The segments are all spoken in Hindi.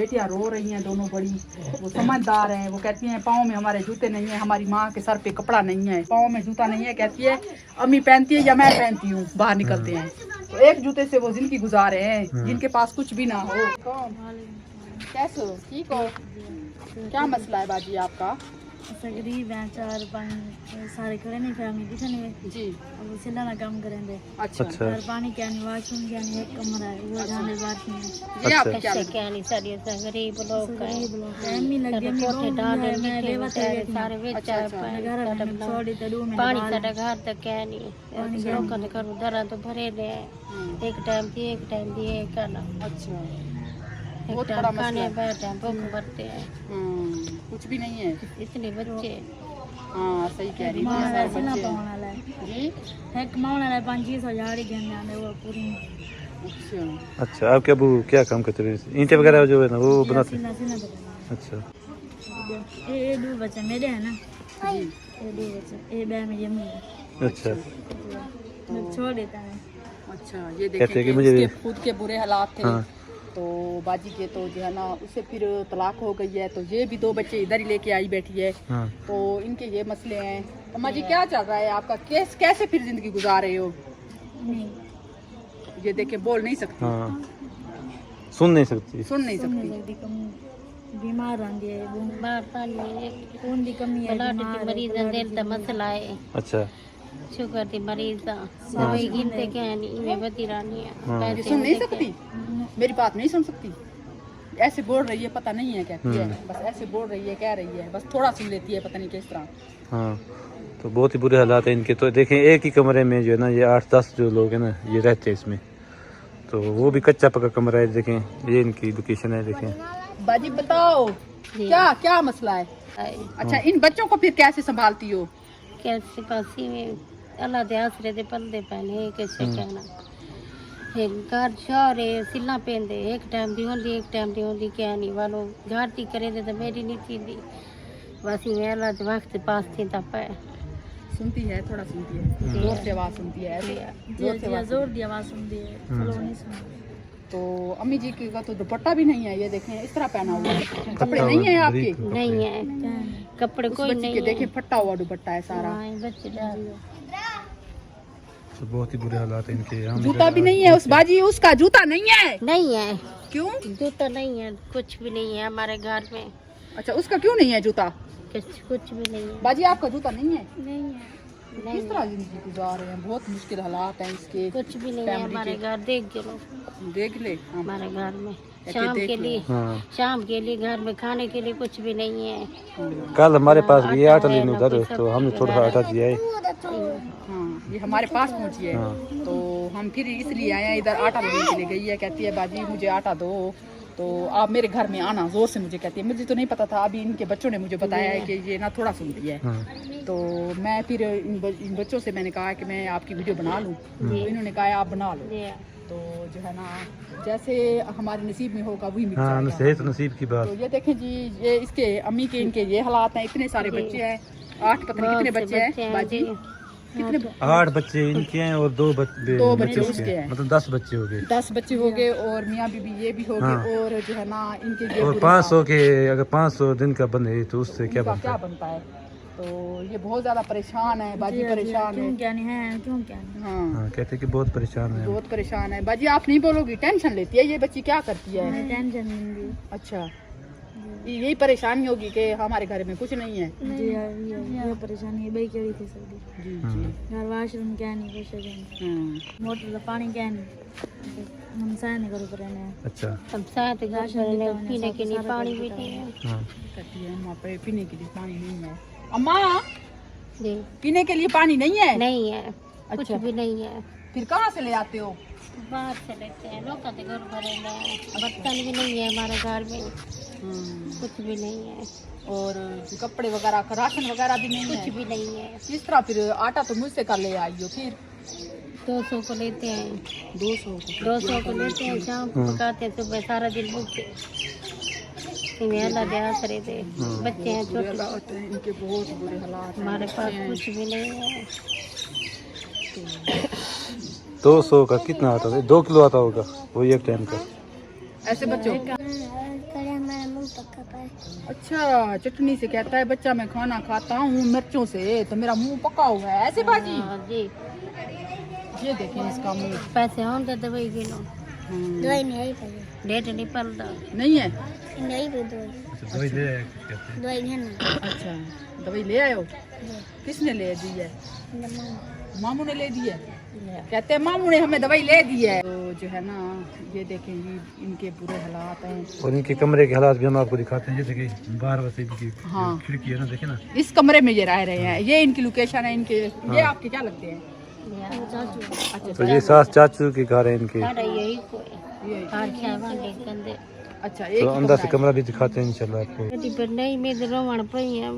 बेटियां रो रही हैं दोनों बड़ी, वो समझदार हैं। वो कहती हैं पाँव में हमारे जूते नहीं है, हमारी माँ के सर पे कपड़ा नहीं है, पाँव में जूता नहीं है। कहती है अम्मी पहनती है या मैं पहनती हूँ, बाहर निकलते हैं तो एक जूते से वो जिंदगी गुजार रहे हैं, जिनके पास कुछ भी ना हो। कैसे हो, ठीक हो? क्या मसला है बाजी आपका? गरीब हैं, 4-5 सारे खड़े नहीं, फैमिली किसी ने जी। अब सिला ना काम करेंगे। अच्छा घर पानी क्या नहीं, वाशरूम क्या नहीं, एक कमरा है वो जाने बाथरूम है। जी आपका क्या लगता है? क्या नहीं सारी गरीब लोग का है। एमी लग गई मी कोठे डाले मैं लेवा सारे सारे बेचा घर छोड़ी ते रूम में पानी साडा घर तक क्या नहीं लोगों ने करू दरा तो भरे दे एक टाइम दिए एक खाना अच्छा, एक बहुत टाइम बड़ा खाने मसला है। बैठे भूख भरते हैं कुछ भी नहीं है। इतने बच्चे। हाँ सही कह रही मां है, ऐसे ना बच्चे पाउन वाला है जी। एक माउन वाला 500 झाड़ी गन आने वो पूरी। अच्छा अच्छा, आपके अबू क्या काम करते हैं? ईंटें वगैरह जो है ना वो बनाते हैं? सीना तो अच्छा। ये दो बच्चे मेरे हैं ना जी। ये दो बच्चे ये बे में जमी है अच्छा, मैं छोड़ देता है। अच्छा, ये कहते हैं कि देखें मुझे- उसके खुद के बुरे हालात थे। हाँ। तो बाजी के तो जो है ना उससे फिर तलाक हो गई है, तो ये भी 2 बच्चे इधर ही लेके आई बैठी है। हाँ। तो इनके ये मसले हैं। अम्मा जी क्या चल रहा है आपका? कैसे फिर जिंदगी गुजार रहे हो? नहीं ये देखे बोल नहीं सकती, हाँ, सुन नहीं सकती। सुन नहीं सुन नहीं सकती। सकती, कम बीमार रहती है, बाहर पानी खून की कमी है, ब्लड बीमार की है, मरीज ब्लड दिल की का मसला है, अच्छा, शुगर की मरीज दवाई गिनते क्या नहीं मैं बती रानी हाँ। ये सुन नहीं सकती, मेरी बात नहीं सुन सकती। ऐसे बोल रही है, पता नहीं है कहती है, बस ऐसे बोल रही है, कह रही है, बस थोड़ा सुन लेती है, पता नहीं किस तरह। हाँ। तो बहुत ही बुरे हालात हैं इनके। तो देखें एक ही कमरे में जो है ना ये 8-10 जो लोग हैं ना ये रहते हैं इसमें। तो वो भी कच्चा पक्का कमरा है। देखें ये इनकी लोकेशन है। देखें बाजी बताओ क्या मसला है? अच्छा, इन बच्चों को फिर कैसे संभालती हो? कैसे पासी में अल्लाह दे आसरे दे पर्दे पहने कैसे कहना एक घर शौरे सिला पेंदे एक टाइम दी होंदी क्या नहीं वालो घाटी करे दे तो मेरी नहीं थी वासी में अल्लाह दे वक्त पास थी तब सुनती है, थोड़ा सुनती है, जोर से आवाज सुनती है, जोर दी आवाज सुनती है, चलो नहीं सुनती। तो अम्मी जी का तो दुपट्टा भी नहीं है, ये देखें इस तरह पहना हुआ है। कपड़े नहीं है आपके? नहीं है कपड़े उस कोई बच्ची नहीं के है। देखे फटा हुआ दुपट्टा है सारा। हाँ, बच्चे डाल तो बहुत ही बुरे हालात हैं इनके। हम जूता भी नहीं है उस बाजी, उसका जूता नहीं है। नहीं है क्यों? जूता नहीं है कुछ भी नहीं है हमारे घर में अच्छा, उसका क्यों नहीं है जूता? कुछ भी नहीं है बाजी आपका जूता नहीं है? नहीं है किस तरह जिंदगी गुजार रहे हैं? बहुत मुश्किल हालात हैं इसके। कुछ भी नहीं है फैमिली हमारे के। घर देख लो देख ले हम। हमारे घर में ऐसे शाम देख के लो। लिए हाँ। शाम के लिए घर में खाने के लिए कुछ भी नहीं है। कल हमारे पास भी आटा आटा है, लेने ना उधर, कोई तो हमने सब्जी थोड़ा सा आटा वगैरह। दिया है। हाँ, ये हमारे पास पहुंची है। हाँ। तो हम फिर इसलिए आए हैं, इधर आटा लेने के लिए गई है। कहती है बाजी मुझे आटा दो, तो आप मेरे घर में आना, जोर से मुझे कहती है। मुझे तो नहीं पता था, अभी इनके बच्चों ने मुझे बताया है कि ये ना थोड़ा सुनती है। हाँ। तो मैं फिर इन बच्चों से मैंने कहा कि मैं आपकी वीडियो बना लूँ, तो इन्होंने कहा आप बना लो। तो जो है ना जैसे हमारे नसीब में होगा वही मिल हाँ, जाएगा। सेहत नसीब की बात। तो ये देखें जी, ये इसके अम्मी के इनके ये हालात हैं। इतने सारे बच्चे हैं, 8 पता नहीं कितने बच्चे हैं बाजी, कितने 8 बच्चे इनके हैं और 2 दो बच्चे उसके उसके हैं। हैं। मतलब 10 बच्चे हो गए। 10 बच्चे हो गए और मियाँ बीबी ये भी हो गए। हाँ। और जो है ना इनके ये और बुरे 500 के अगर 500 दिन का बने तो उससे क्या इनका बनता क्या है? बनता है? तो ये बहुत ज्यादा परेशान है बाजी, परेशान है। क्यों क्या नहीं है, क्यों क्या नहीं। हाँ, हाँ, कहते हैं कि बहुत परेशान है। बहुत परेशान है बाजी। आप नहीं बोलोगी, टेंशन लेती है ये बच्ची, क्या करती है? मैं टेंशन नहीं दी। अच्छा, यही परेशानी होगी कि हमारे घर में कुछ नहीं है। जी ये परेशानी है भाई, करी थी सभी जी जी। घर वाशरूम क्या नहीं, कुछ नहीं, मोटर का पानी क्या नहीं, हम सह नहीं करो पर रहने। अच्छा। अब साथ पीने के लिए पानी भी नहीं है। हाँ। कहती है अम्मा पे पीने के लिए पानी नहीं है। अम्मा जी पीने के लिए पानी नहीं है? नहीं है कुछ अच्छा। भी नहीं है फिर कहाँ से ले आते हो? बाहर से लेते हैं लोग के घर भरे बर्तन भी नहीं है हमारे घर में कुछ भी नहीं है और कपड़े वगैरह का राशन वगैरह भी नहीं कुछ है। भी नहीं है किस तरह फिर? आटा तो मुझसे कर ले आई हो। फिर 200 को लेते हैं 200 को लेते हैं शाम को पकाते हैं सुबह सारा दिन भूखे अल्लाह दे थे बच्चे हैं छोटे हालात हैं इनके, बहुत बुरे हालात हैं। हमारे पास कुछ भी नहीं है 200 का कितना आता है? 2 किलो आता होगा वो एक टाइम का। ऐसे बच्चों अच्छा चटनी से कहता है बच्चा मैं खाना खाता हूँ मिर्चों से तो मेरा मुंह पका हुआ है ऐसे बाजी। हाँ जी, ये देखें इसका मुंह पैसे होंगे दवाई किलो दवाई नहीं आई पहले डेट नहीं पलता। नहीं है। नहीं भी दवाई है ना। अच्छा दवाई ले आए हो किसने ले दी है मामू ने ले दी है कहते हैं मामू ने हमें दवाई ले दी है। तो जो है ना ये देखें जी इनके बुरे हालात हैं और इनके कमरे के हालात भी हम आपको दिखाते हैं। ये देखिए बाहर वैसे की हाँ। खिड़की है ना, देखे ना इस कमरे में ये रह रहे हैं। ये इनकी लोकेशन है इनके। ये आपके क्या लगते हैं? अच्छा तो ये सास चाचू के घर है इनके। सारा यही कोई ये हार क्या वाले कंदे अच्छा तो एक अंदर से कमरा भी दिखाते हैं इंशाल्लाह आपको। बेटी पर नहीं मेरे रोवण पई है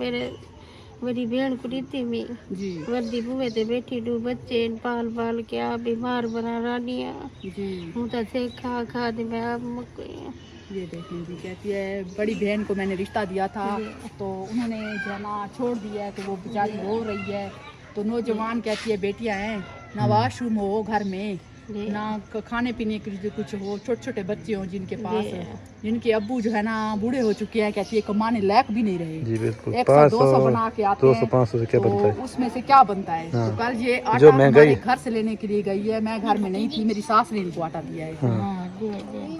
मेरी बहन प्रीति में जी वर्दी बुए ते बैठी दो बच्चे पाल पाल के आप बीमार बना रानिया जी हूँ तो से खा खा दे मैं आप मक गई। ये देखें जी कहती है बड़ी बहन को मैंने रिश्ता दिया था तो उन्होंने जो है ना छोड़ दिया है तो वो बेचारी रो रही है। तो नौजवान कहती है बेटियां हैं ना वॉशरूम हो घर में ना खाने पीने के लिए कुछ हो छोटे छोटे बच्चे हों जिनके पास जिनके अब्बू जो है ना बूढ़े हो चुके हैं। कहती है कमाने लायक भी नहीं रहे। जी बिल्कुल 100-200 बना के आते हैं 200-500 से क्या बनता है तो उसमें से क्या बनता है। हाँ। तो कल ये जो आटा महंगाई हमारे घर से लेने के लिए गई है। मैं घर में नहीं थी मेरी सास ने इनको आटा दिया है।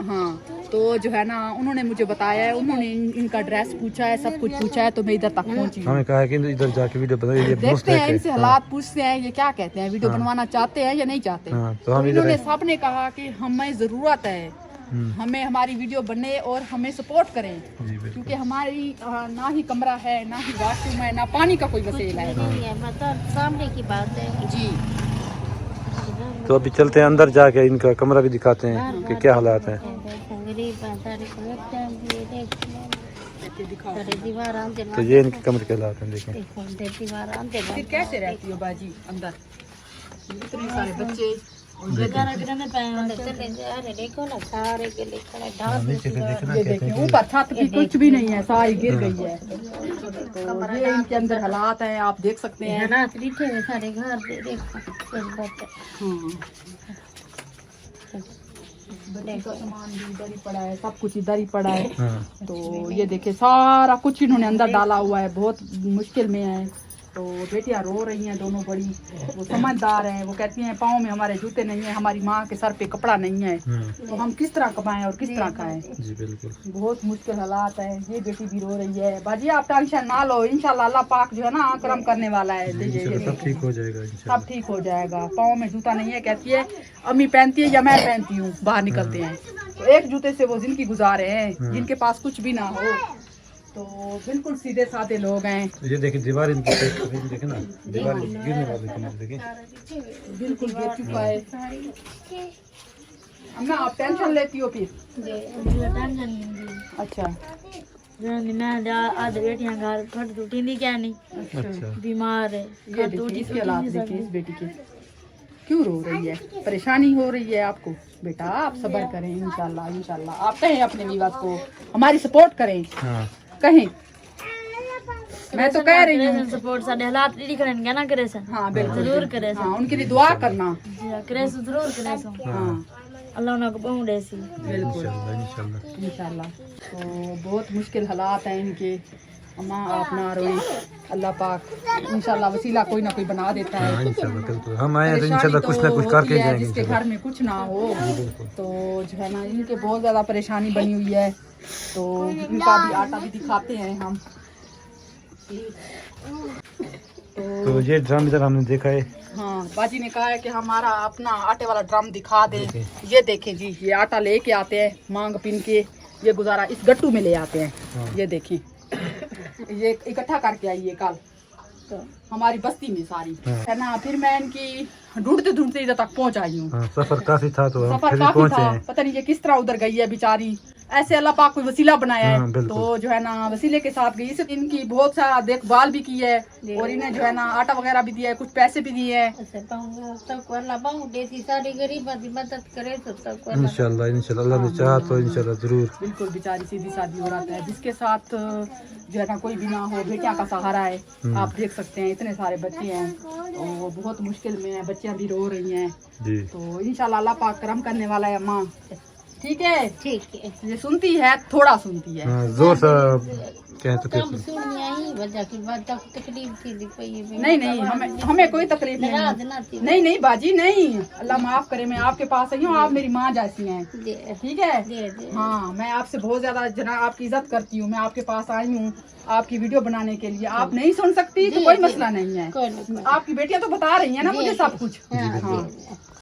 हाँ तो जो है ना उन्होंने मुझे बताया है उन्होंने इनका ड्रेस पूछा है सब कुछ पूछा है तो मैं इधर तक पहुंची हूँ। हमें कहा है कि इधर जाके वीडियो बनाइए। ये देखते हैं इनसे हालात पूछते हैं ये क्या कहते हैं वीडियो बनवाना चाहते हैं या नहीं चाहते। हाँ, तो तो हम इन्होंने इधर सबने कहा कि हमें जरूरत है हमें हमारी वीडियो बने और हमें सपोर्ट करें जी बिल्कुल। क्योंकि हमारी ना ही कमरा है ना ही वॉशरूम है ना पानी का कोई वसीला है। नहीं है मतलब सामने की बात है जी तो अभी चलते हैं अंदर जाके इनका कमरा भी दिखाते हैं कि क्या हालात हैं। गरीब है सारे को एक टाइम दिए देख दिखाओ सारे दीवार आंदे तो ये इनके कमरे के हालात हैं देखें। दीवार आंदे फिर कैसे रहती हो बाजी अंदर इतने सारे बच्चे देखो ना सारे के लिखा ढाल नीचे से देखना ये देखिए ऊपर छत भी कुछ भी नहीं है सारी गिर गई है। तो ये इनके अंदर हालात हैं आप देख सकते हैं। ना लिखे हुए सारे घर दे देखो इस बात बच्चे का सामान भी इधर ही पड़ा है सब कुछ इधर ही पड़ा है। हाँ। तो ये देखिए सारा कुछ इन्होंने अंदर डाला हुआ है बहुत मुश्किल में है। तो बेटियां रो रही हैं दोनों बड़ी वो समझदार हैं। वो कहती हैं पाँव में हमारे जूते नहीं है हमारी माँ के सर पे कपड़ा नहीं है तो हम किस तरह कमाएं और किस तरह खाएं। जी बिल्कुल बहुत मुश्किल हालात है। ये बेटी भी रो रही है। बाजी आप टेंशन ना लो इंशाल्लाह अल्लाह पाक जो है ना करम करने वाला है। सब ठीक हो जाएगा इंशाल्लाह। सब ठीक हो जाएगा। पाँव में जूता नहीं है कहती है अम्मी पहनती है या मैं पहनती हूँ बाहर निकलते हैं तो एक जूते से वो जिंदगी गुजारे हैं जिनके पास कुछ भी ना हो। तो बिल्कुल सीधे साधे लोग हैं। ये देखिए दीवार इनकी देखे ना दीवार गिरने वाली कमरे देखें बिल्कुल गिर चुका है। अम्मा आप टेंशन लेती हो फिर? अच्छा मैं आज बेटियां घर खट टूटी नहीं क्या नहीं अच्छा बीमार है ये देखिए इसके हालात देखिए इस बेटी के क्यों रो रही है परेशानी हो रही है आपको। बेटा आप सब्र करें इंशाल्लाह इंशाल्लाह आप कहें अपने विवाद को हमारी सपोर्ट करें हाँ कहें। मैं तो कह रही हूँ सपोर्ट साडे हालात रीडी करन क्या ना करे सन हाँ बिल्कुल जरूर करे हाँ उनके लिए दुआ करना। करे सो जरूर करे सो हाँ अल्लाह उनको बहु दे सी बिल्कुल इंशाल्लाह इंशाल्लाह। तो बहुत मुश्किल हालात हैं इनके। अम्मा आप ना रोए अल्लाह पाक इंशाल्लाह वसीला कोई ना कोई बना देता है। हाँ इंशाल्लाह बिल्कुल हम आए तो परेशानी इंशाल्लाह कुछ ना कुछ होती करके है जाएंगे जिसके इंशाल्लाह। घर में कुछ ना हो तो जो है ना इनके बहुत ज़्यादा परेशानी बनी हुई है। तो इनका भी आटा भी दिखाते हैं हम। तो ये ड्रम इधर हमने देखा है। हाँ बाजी ने कहा है कि हमारा अपना आटे वाला ड्रम दिखा दे। ये देखें जी ये आटा लेके आते हैं मांग पिन के ये गुजारा इस गट्टू में ले आते हैं। ये देखें ये इकट्ठा करके आई है कल तो हमारी बस्ती में सारी है ना। फिर मैं इनकी ढूंढते ढूंढते इधर तक पहुंच आई हूँ। हाँ, सफर काफी था तो हम सफर फिर भी काफी पहुंचे था हैं। पता नहीं ये किस तरह उधर गई है बेचारी। ऐसे अल्लाह पाक कोई वसीला बनाया है। हाँ, बिल्कुल। तो जो है ना वसीले के साथ गई। इसे इनकी बहुत सारा देखभाल भी की है और इन्हें जो है ना आटा वगैरह भी दिया है कुछ पैसे भी दिए हैं। सबको अल्लाह बहु देसी सारी गरीबों की मदद करे तो सबको इंशाल्लाह इंशाल्लाह अल्लाह ने चाहा तो इंशाल्लाह जरूर। बिल्कुल बेचारी सीधी सादी हो रहा है जिसके साथ जो है ना कोई भी ना हो बेटियां का सहारा है। आप देख सकते हैं इतने सारे बच्चे हैं और वो बहुत मुश्किल में है। बच्चियां भी रो रही हैं। जी तो इंशाल्लाह अल्लाह पाक करम करने वाला है। अम्मा ठीक है, ठीक है ये सुनती है, थोड़ा सुनती है। हाँ, जोर से कहें तो कम कैसे सुनिया ही वजह की बात तकलीफ थी दी पई नहीं नहीं, हमें कोई तकलीफ नाराज नहीं। ना थी नहीं नहीं बाजी नहीं, अल्लाह माफ करे, मैं आपके पास आई हूँ, आप मेरी माँ जैसी हैं, दे ठीक है। दे दे हाँ, मैं आपसे बहुत ज्यादा जना आपकी इज्जत करती हूँ, मैं आपके पास आई हूँ आपकी वीडियो बनाने के लिए। आप नहीं सुन सकती तो जी, कोई जी। मसला नहीं है, कोई नहीं आपकी बेटियां तो बता रही हैं ना मुझे सब कुछ। हाँ हाँ दे